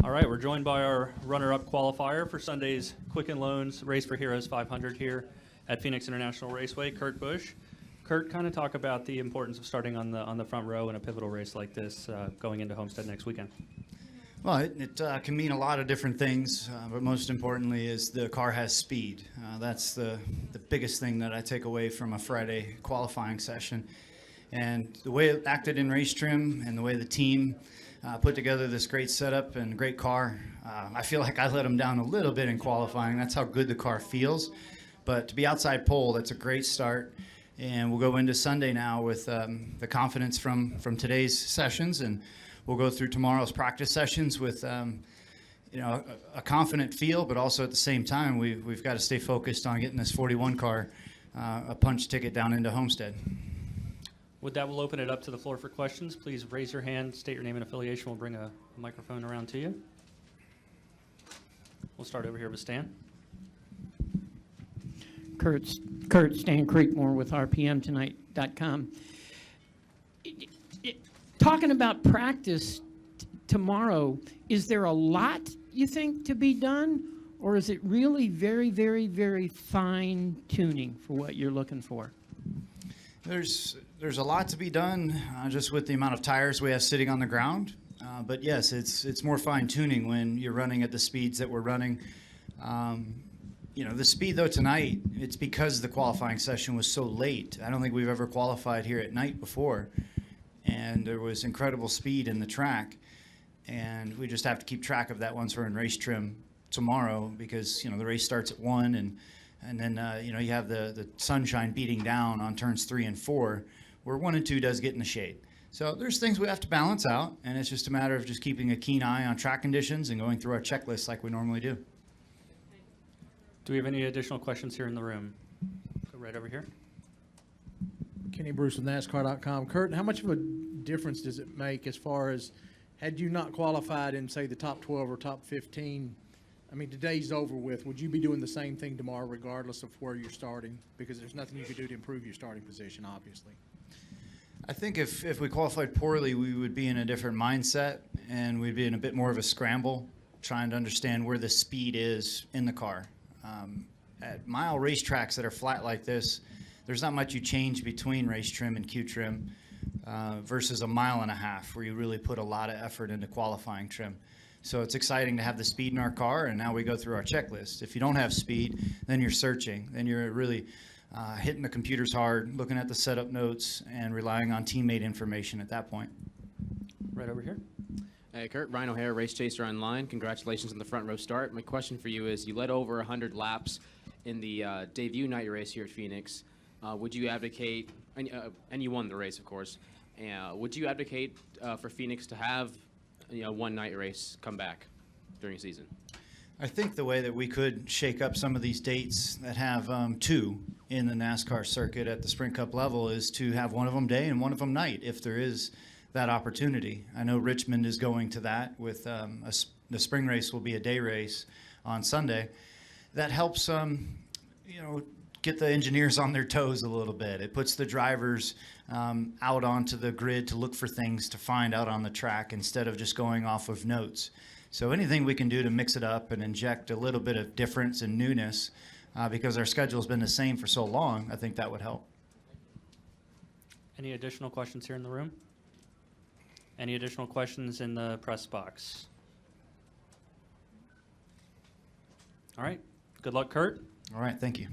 All right, we're joined by our runner-up qualifier for Sunday's Quicken Loans Race for Heroes 500 here at Phoenix International Raceway, Kurt Busch. Kurt, kind of talk about the importance of starting on the front row in a pivotal race like this going into Homestead next weekend. Well, it can mean a lot of different things, but most importantly is the car has speed. That's the biggest thing that I take away from a Friday qualifying session. And the way it acted in race trim and the way the team put together this great setup and great car, I feel like I let them down a little bit in qualifying. That's how good the car feels. But to be outside pole, that's a great start. And we'll go into Sunday now with the confidence from today's sessions, and we'll go through tomorrow's practice sessions with a confident feel, but also at the same time, we've got to stay focused on getting this 41 car a punch ticket down into Homestead. With that, we'll open it up to the floor for questions. Please raise your hand, state your name and affiliation. We'll bring a microphone around to you. We'll start over here with Stan. Kurt, Stan Creekmore with RPMtonight.com. Talking about practice tomorrow, is there a lot you think to be done, or is it really very, very, very fine tuning for what you're looking for? There's a lot to be done just with the amount of tires we have sitting on the ground. But yes, it's more fine tuning when you're running at the speeds that we're running. The speed though tonight, it's because the qualifying session was so late. I don't think we've ever qualified here at night before. And there was incredible speed in the track. And we just have to keep track of that once we're in race trim tomorrow, because, the race starts at 1 and then, you have the sunshine beating down on turns 3 and 4, where 1 and 2 does get in the shade. So there's things we have to balance out, and it's just a matter of just keeping a keen eye on track conditions and going through our checklist like we normally do. Do we have any additional questions here in the room? Go right over here. Kenny Bruce with NASCAR.com. Kurt, how much of a difference does it make as far as, had you not qualified in, say, the top 12 or top 15, I mean, today's over with, would you be doing the same thing tomorrow regardless of where you're starting? Because there's nothing you could do to improve your starting position, obviously. I think if we qualified poorly, we would be in a different mindset, and we'd be in a bit more of a scramble, trying to understand where the speed is in the car. At mile racetracks that are flat like this, there's not much you change between race trim and Q trim versus a mile and a half where you really put a lot of effort into qualifying trim. So it's exciting to have the speed in our car, and now we go through our checklist. If you don't have speed, then you're searching. Then you're really hitting the computers hard, looking at the setup notes, and relying on teammate information at that point. Right over here. Hey, Kurt, Ryan O'Hare, Race Chaser Online. Congratulations on the front row start. My question for you is, you led over 100 laps in the debut night race here at Phoenix. Would you advocate, and you won the race, of course, would you advocate for Phoenix to have one night race come back during a season? I think the way that we could shake up some of these dates that have 2 in the NASCAR circuit at the Sprint Cup level is to have one of them day and one of them night, if there is that opportunity. I know Richmond is going to that with the spring race will be a day race on Sunday. That helps get the engineers on their toes a little bit. It puts the drivers out onto the grid to look for things to find out on the track instead of just going off of notes. So anything we can do to mix it up and inject a little bit of difference and newness, because our schedule's been the same for so long, I think that would help. Any additional questions here in the room? Any additional questions in the press box? All right. Good luck, Kurt. All right, thank you.